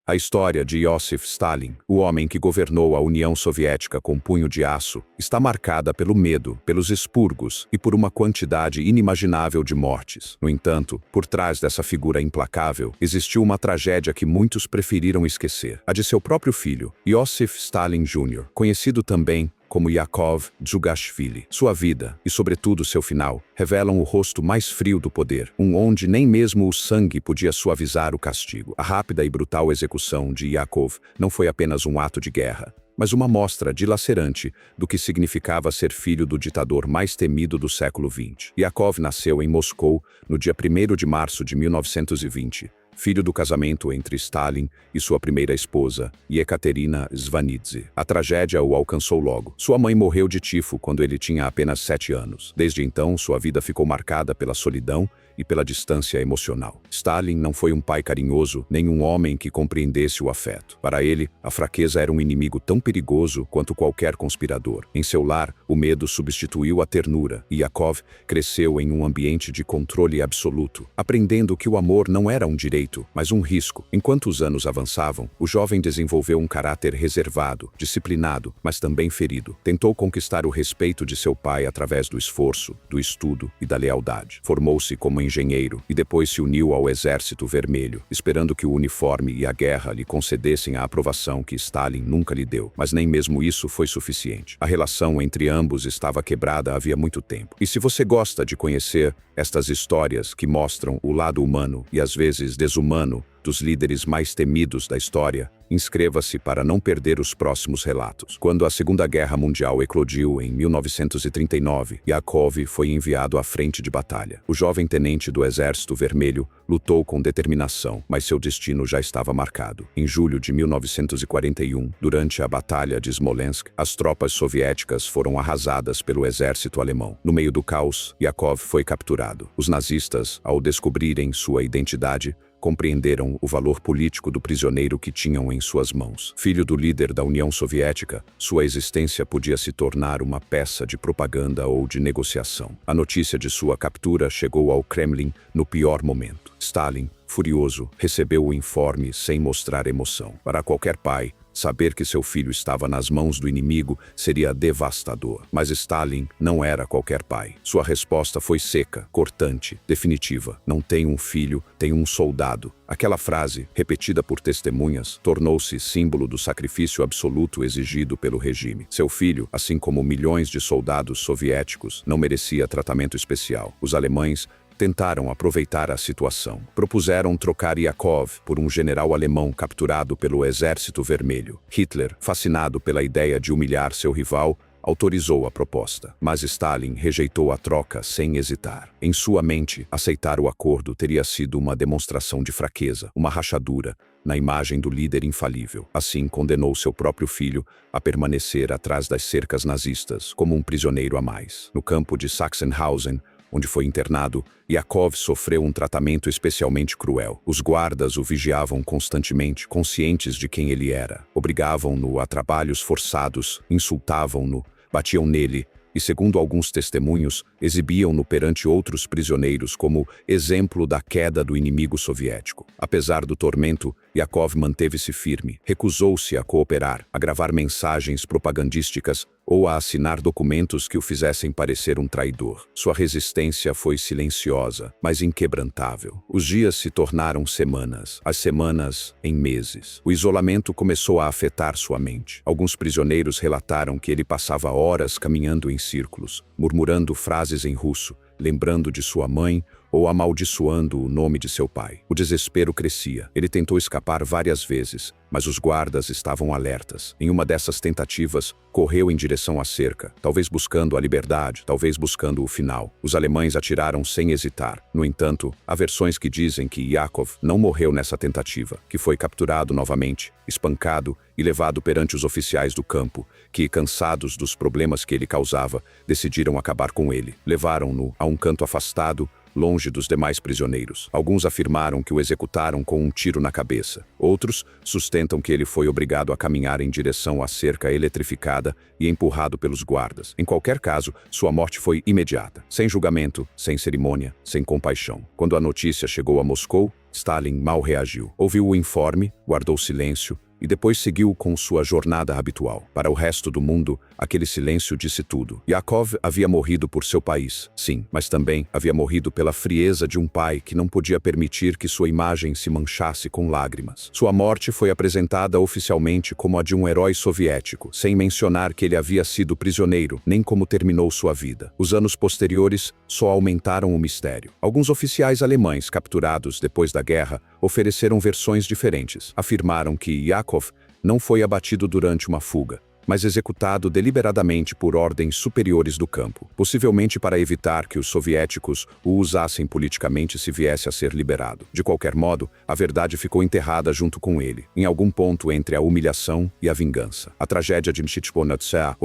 A história de Iosif Stalin, o homem que governou a União Soviética com punho de aço, está marcada pelo medo, pelos expurgos e por uma quantidade inimaginável de mortes. No entanto, por trás dessa figura implacável, existiu uma tragédia que muitos preferiram esquecer: a de seu próprio filho, Iosif Stalin Jr., conhecido também como Yakov Dzhugashvili. Sua vida, e sobretudo seu final, revelam o rosto mais frio do poder, onde nem mesmo o sangue podia suavizar o castigo. A rápida e brutal execução de Yakov não foi apenas um ato de guerra, mas uma mostra dilacerante do que significava ser filho do ditador mais temido do século XX. Yakov nasceu em Moscou no dia 1º de março de 1920, filho do casamento entre Stalin e sua primeira esposa, Yekaterina Svanidze. A tragédia o alcançou logo. Sua mãe morreu de tifo quando ele tinha apenas 7 anos. Desde então, sua vida ficou marcada pela solidão e pela distância emocional. Stalin não foi um pai carinhoso, nem um homem que compreendesse o afeto. Para ele, a fraqueza era um inimigo tão perigoso quanto qualquer conspirador. Em seu lar, o medo substituiu a ternura, e Yakov cresceu em um ambiente de controle absoluto, aprendendo que o amor não era um direito, mas um risco. Enquanto os anos avançavam, o jovem desenvolveu um caráter reservado, disciplinado, mas também ferido. Tentou conquistar o respeito de seu pai através do esforço, do estudo e da lealdade. Formou-se como engenheiro e depois se uniu ao Exército Vermelho, esperando que o uniforme e a guerra lhe concedessem a aprovação que Stalin nunca lhe deu. Mas nem mesmo isso foi suficiente. A relação entre ambos estava quebrada havia muito tempo. E se você gosta de conhecer estas histórias que mostram o lado humano e às vezes desumano dos líderes mais temidos da história, inscreva-se para não perder os próximos relatos. Quando a Segunda Guerra Mundial eclodiu em 1939, Yakov foi enviado à frente de batalha. O jovem tenente do Exército Vermelho lutou com determinação, mas seu destino já estava marcado. Em julho de 1941, durante a Batalha de Smolensk, as tropas soviéticas foram arrasadas pelo exército alemão. No meio do caos, Yakov foi capturado. Os nazistas, ao descobrirem sua identidade, compreenderam o valor político do prisioneiro que tinham em suas mãos. Filho do líder da União Soviética, sua existência podia se tornar uma peça de propaganda ou de negociação. A notícia de sua captura chegou ao Kremlin no pior momento. Stalin, furioso, recebeu o informe sem mostrar emoção. Para qualquer pai, saber que seu filho estava nas mãos do inimigo seria devastador. Mas Stalin não era qualquer pai. Sua resposta foi seca, cortante, definitiva. Não tenho um filho, tenho um soldado. Aquela frase, repetida por testemunhas, tornou-se símbolo do sacrifício absoluto exigido pelo regime. Seu filho, assim como milhões de soldados soviéticos, não merecia tratamento especial. Os alemães tentaram aproveitar a situação. Propuseram trocar Yakov por um general alemão capturado pelo Exército Vermelho. Hitler, fascinado pela ideia de humilhar seu rival, autorizou a proposta. Mas Stalin rejeitou a troca sem hesitar. Em sua mente, aceitar o acordo teria sido uma demonstração de fraqueza, uma rachadura na imagem do líder infalível. Assim, condenou seu próprio filho a permanecer atrás das cercas nazistas como um prisioneiro a mais. No campo de Sachsenhausen, onde foi internado, Yakov sofreu um tratamento especialmente cruel. Os guardas o vigiavam constantemente, conscientes de quem ele era. Obrigavam-no a trabalhos forçados, insultavam-no, batiam nele e, segundo alguns testemunhos, exibiam-no perante outros prisioneiros como exemplo da queda do inimigo soviético. Apesar do tormento, Yakov manteve-se firme, recusou-se a cooperar, a gravar mensagens propagandísticas ou a assinar documentos que o fizessem parecer um traidor. Sua resistência foi silenciosa, mas inquebrantável. Os dias se tornaram semanas, as semanas em meses. O isolamento começou a afetar sua mente. Alguns prisioneiros relataram que ele passava horas caminhando em círculos, murmurando frases em russo, lembrando de sua mãe ou amaldiçoando o nome de seu pai. O desespero crescia. Ele tentou escapar várias vezes, mas os guardas estavam alertas. Em uma dessas tentativas, correu em direção à cerca, talvez buscando a liberdade, talvez buscando o final. Os alemães atiraram sem hesitar. No entanto, há versões que dizem que Yakov não morreu nessa tentativa, que foi capturado novamente, espancado e levado perante os oficiais do campo, que, cansados dos problemas que ele causava, decidiram acabar com ele. Levaram-no a um canto afastado, longe dos demais prisioneiros. Alguns afirmaram que o executaram com um tiro na cabeça. Outros sustentam que ele foi obrigado a caminhar em direção à cerca eletrificada e empurrado pelos guardas. Em qualquer caso, sua morte foi imediata, sem julgamento, sem cerimônia, sem compaixão. Quando a notícia chegou a Moscou, Stalin mal reagiu. Ouviu o informe, guardou silêncio e depois seguiu com sua jornada habitual. Para o resto do mundo, aquele silêncio disse tudo. Yakov havia morrido por seu país, sim, mas também havia morrido pela frieza de um pai que não podia permitir que sua imagem se manchasse com lágrimas. Sua morte foi apresentada oficialmente como a de um herói soviético, sem mencionar que ele havia sido prisioneiro, nem como terminou sua vida. Os anos posteriores só aumentaram o mistério. Alguns oficiais alemães capturados depois da guerra ofereceram versões diferentes. Afirmaram que Yakov não foi abatido durante uma fuga, mas executado deliberadamente por ordens superiores do campo, possivelmente para evitar que os soviéticos o usassem politicamente se viesse a ser liberado. De qualquer modo, a verdade ficou enterrada junto com ele, em algum ponto entre a humilhação e a vingança. A tragédia de Mshitchponotsa,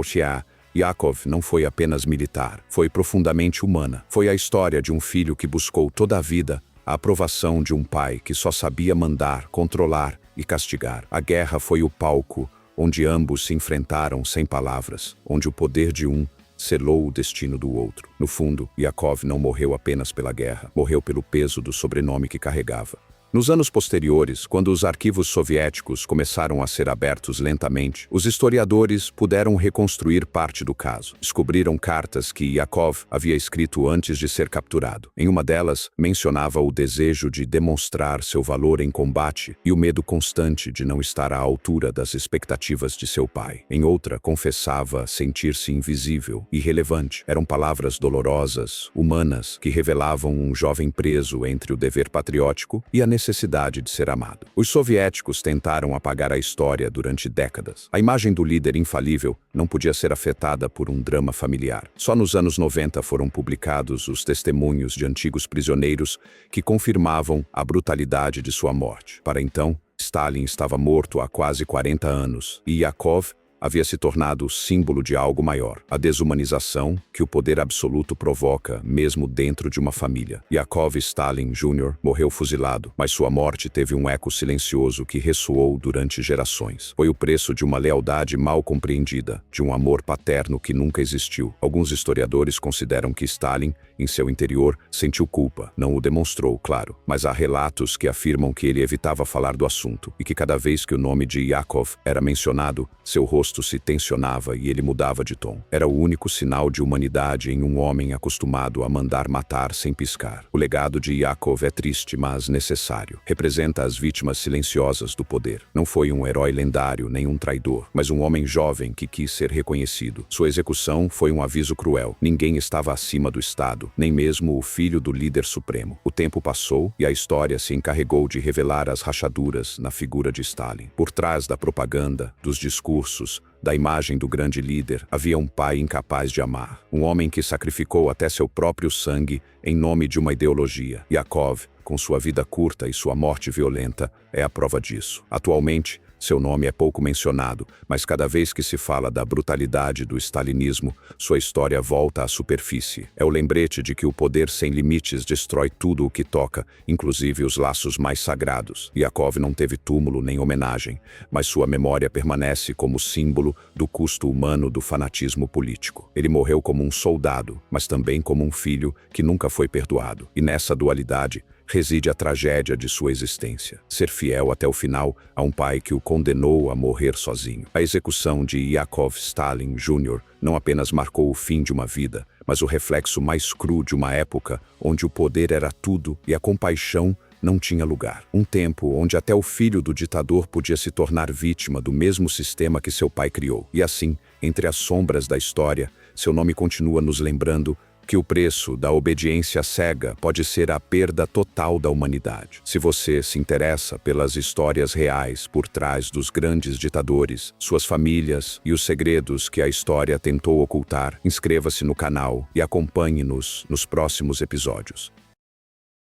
Yakov não foi apenas militar, foi profundamente humana. Foi a história de um filho que buscou toda a vida a aprovação de um pai que só sabia mandar, controlar e castigar. A guerra foi o palco onde ambos se enfrentaram sem palavras, onde o poder de um selou o destino do outro. No fundo, Yakov não morreu apenas pela guerra, morreu pelo peso do sobrenome que carregava. Nos anos posteriores, quando os arquivos soviéticos começaram a ser abertos lentamente, os historiadores puderam reconstruir parte do caso. Descobriram cartas que Yakov havia escrito antes de ser capturado. Em uma delas, mencionava o desejo de demonstrar seu valor em combate e o medo constante de não estar à altura das expectativas de seu pai. Em outra, confessava sentir-se invisível, irrelevante. Eram palavras dolorosas, humanas, que revelavam um jovem preso entre o dever patriótico e a necessidade de ser amado. Os soviéticos tentaram apagar a história durante décadas. A imagem do líder infalível não podia ser afetada por um drama familiar. Só nos anos 90 foram publicados os testemunhos de antigos prisioneiros que confirmavam a brutalidade de sua morte. Para então, Stalin estava morto há quase 40 anos e Yakov havia se tornado o símbolo de algo maior, a desumanização que o poder absoluto provoca mesmo dentro de uma família. Yakov Stalin Jr. morreu fuzilado, mas sua morte teve um eco silencioso que ressoou durante gerações. Foi o preço de uma lealdade mal compreendida, de um amor paterno que nunca existiu. Alguns historiadores consideram que Stalin, em seu interior, sentiu culpa. Não o demonstrou, claro, mas há relatos que afirmam que ele evitava falar do assunto e que cada vez que o nome de Yakov era mencionado, seu rosto se tensionava e ele mudava de tom. Era o único sinal de humanidade em um homem acostumado a mandar matar sem piscar. O legado de Yakov é triste, mas necessário. Representa as vítimas silenciosas do poder. Não foi um herói lendário nem um traidor, mas um homem jovem que quis ser reconhecido. Sua execução foi um aviso cruel. Ninguém estava acima do Estado, nem mesmo o filho do líder supremo. O tempo passou e a história se encarregou de revelar as rachaduras na figura de Stalin. Por trás da propaganda, dos discursos, da imagem do grande líder, havia um pai incapaz de amar. Um homem que sacrificou até seu próprio sangue em nome de uma ideologia. Yakov, com sua vida curta e sua morte violenta, é a prova disso. Atualmente, seu nome é pouco mencionado, mas cada vez que se fala da brutalidade do stalinismo, sua história volta à superfície. É o lembrete de que o poder sem limites destrói tudo o que toca, inclusive os laços mais sagrados. Yakov não teve túmulo nem homenagem, mas sua memória permanece como símbolo do custo humano do fanatismo político. Ele morreu como um soldado, mas também como um filho que nunca foi perdoado. E nessa dualidade reside a tragédia de sua existência. Ser fiel até o final a um pai que o condenou a morrer sozinho. A execução de Yakov Stalin Jr. não apenas marcou o fim de uma vida, mas o reflexo mais cru de uma época onde o poder era tudo e a compaixão não tinha lugar. Um tempo onde até o filho do ditador podia se tornar vítima do mesmo sistema que seu pai criou. E assim, entre as sombras da história, seu nome continua nos lembrando que o preço da obediência cega pode ser a perda total da humanidade. Se você se interessa pelas histórias reais por trás dos grandes ditadores, suas famílias e os segredos que a história tentou ocultar, inscreva-se no canal e acompanhe-nos nos próximos episódios.